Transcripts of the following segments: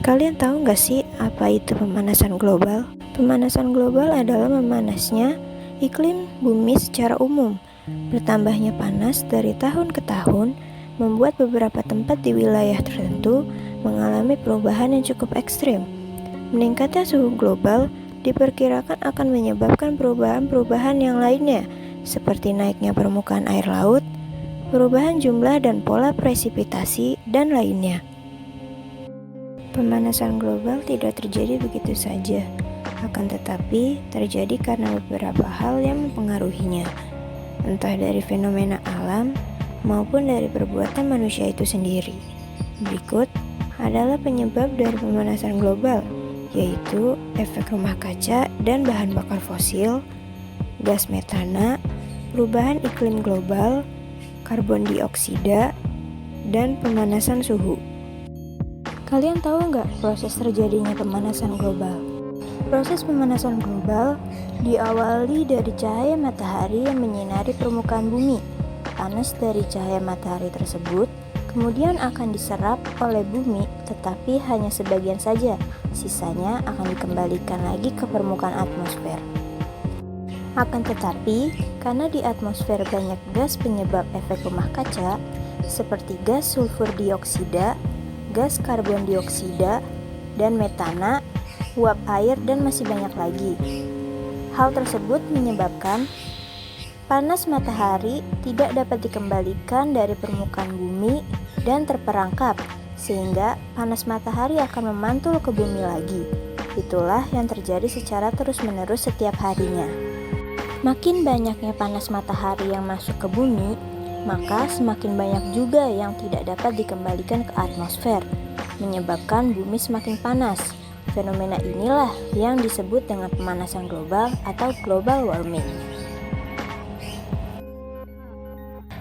Kalian tahu nggak sih apa itu pemanasan global? Pemanasan global adalah memanasnya iklim bumi secara umum. Bertambahnya panas dari tahun ke tahun membuat beberapa tempat di wilayah tertentu mengalami perubahan yang cukup ekstrim. Meningkatnya suhu global diperkirakan akan menyebabkan perubahan-perubahan yang lainnya, seperti naiknya permukaan air laut, perubahan jumlah dan pola presipitasi, dan lainnya. Pemanasan global tidak terjadi begitu saja, akan tetapi terjadi karena beberapa hal yang mempengaruhinya, entah dari fenomena alam maupun dari perbuatan manusia itu sendiri. Berikut adalah penyebab dari pemanasan global, yaitu efek rumah kaca dan bahan bakar fosil, gas metana, perubahan iklim global, karbon dioksida, dan pemanasan suhu. Kalian tahu nggak proses terjadinya pemanasan global? Proses pemanasan global diawali dari cahaya matahari yang menyinari permukaan bumi. Panas dari cahaya matahari tersebut kemudian akan diserap oleh bumi, tetapi hanya sebagian saja. Sisanya akan dikembalikan lagi ke permukaan atmosfer. Akan tetapi, karena di atmosfer banyak gas penyebab efek rumah kaca, seperti gas sulfur dioksida, gas karbon dioksida, dan metana, uap air, dan masih banyak lagi. Hal tersebut menyebabkan panas matahari tidak dapat dikembalikan dari permukaan bumi dan terperangkap, sehingga panas matahari akan memantul ke bumi lagi. Itulah yang terjadi secara terus-menerus setiap harinya. Makin banyaknya panas matahari yang masuk ke bumi, maka semakin banyak juga yang tidak dapat dikembalikan ke atmosfer, menyebabkan bumi semakin panas. Fenomena inilah yang disebut dengan pemanasan global atau global warming.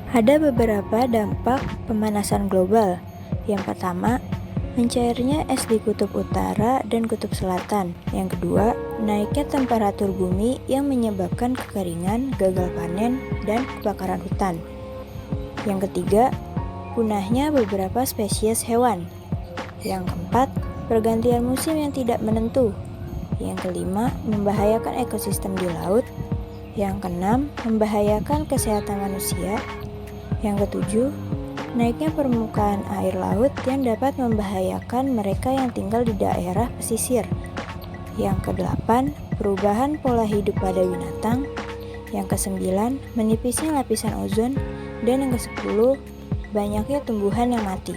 Ada beberapa dampak pemanasan global. Yang pertama, mencairnya es di kutub utara dan kutub selatan. Yang kedua, naiknya temperatur bumi yang menyebabkan kekeringan, gagal panen, dan kebakaran hutan. Yang ketiga, punahnya beberapa spesies hewan. Yang keempat, pergantian musim yang tidak menentu. Yang kelima, membahayakan ekosistem di laut. Yang keenam, membahayakan kesehatan manusia. Yang ketujuh, naiknya permukaan air laut yang dapat membahayakan mereka yang tinggal di daerah pesisir. Yang kedelapan, perubahan pola hidup pada binatang. Yang kesembilan, menipisnya lapisan ozon. Dan yang ke-10, banyaknya tumbuhan yang mati.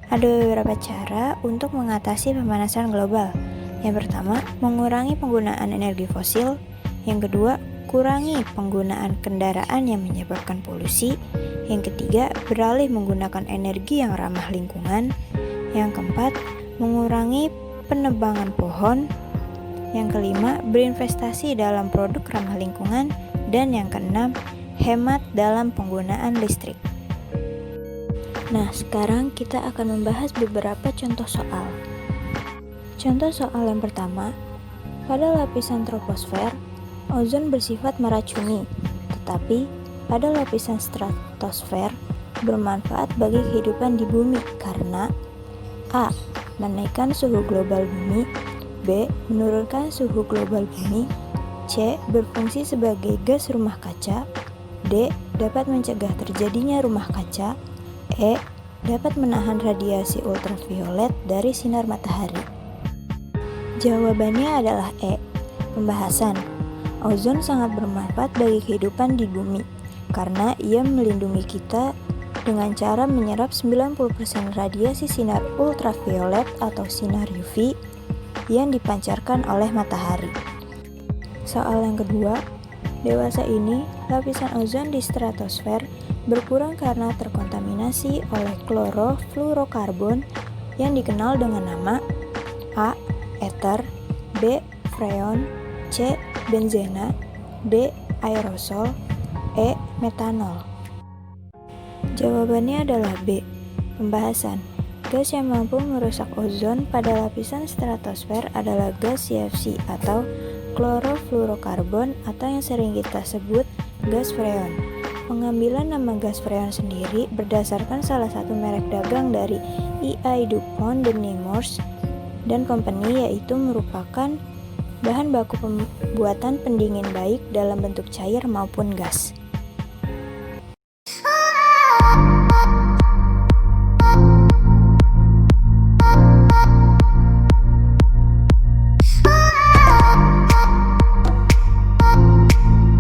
Ada beberapa cara untuk mengatasi pemanasan global. Yang pertama, mengurangi penggunaan energi fosil. Yang kedua, kurangi penggunaan kendaraan yang menyebabkan polusi. Yang ketiga, beralih menggunakan energi yang ramah lingkungan. Yang keempat, mengurangi penebangan pohon. Yang kelima, berinvestasi dalam produk ramah lingkungan. Dan yang keenam, hemat dalam penggunaan listrik. Nah, sekarang kita akan membahas beberapa contoh soal. Contoh soal yang pertama, pada lapisan troposfer, ozon bersifat meracuni, tetapi pada lapisan stratosfer bermanfaat bagi kehidupan di bumi karena A. Menaikkan suhu global bumi, B. Menurunkan suhu global bumi, C. Berfungsi sebagai gas rumah kaca, D. Dapat mencegah terjadinya rumah kaca, E. Dapat menahan radiasi ultraviolet dari sinar matahari. Jawabannya adalah E. Pembahasan. Ozon sangat bermanfaat bagi kehidupan di bumi karena ia melindungi kita dengan cara menyerap 90% radiasi sinar ultraviolet atau sinar UV yang dipancarkan oleh matahari. Soal yang kedua, dewasa ini lapisan ozon di stratosfer berkurang karena terkontaminasi oleh klorofluorokarbon yang dikenal dengan nama A. Ether, B. Freon, C. Benzena, D. Aerosol, E. Metanol. Jawabannya adalah B. Pembahasan. Gas yang mampu merusak ozon pada lapisan stratosfer adalah gas CFC atau klorofluorokarbon atau yang sering kita sebut gas freon. Pengambilan nama gas freon sendiri berdasarkan salah satu merek dagang dari E.I. DuPont de Nemours dan Company, yaitu merupakan bahan baku pembuatan pendingin baik dalam bentuk cair maupun gas.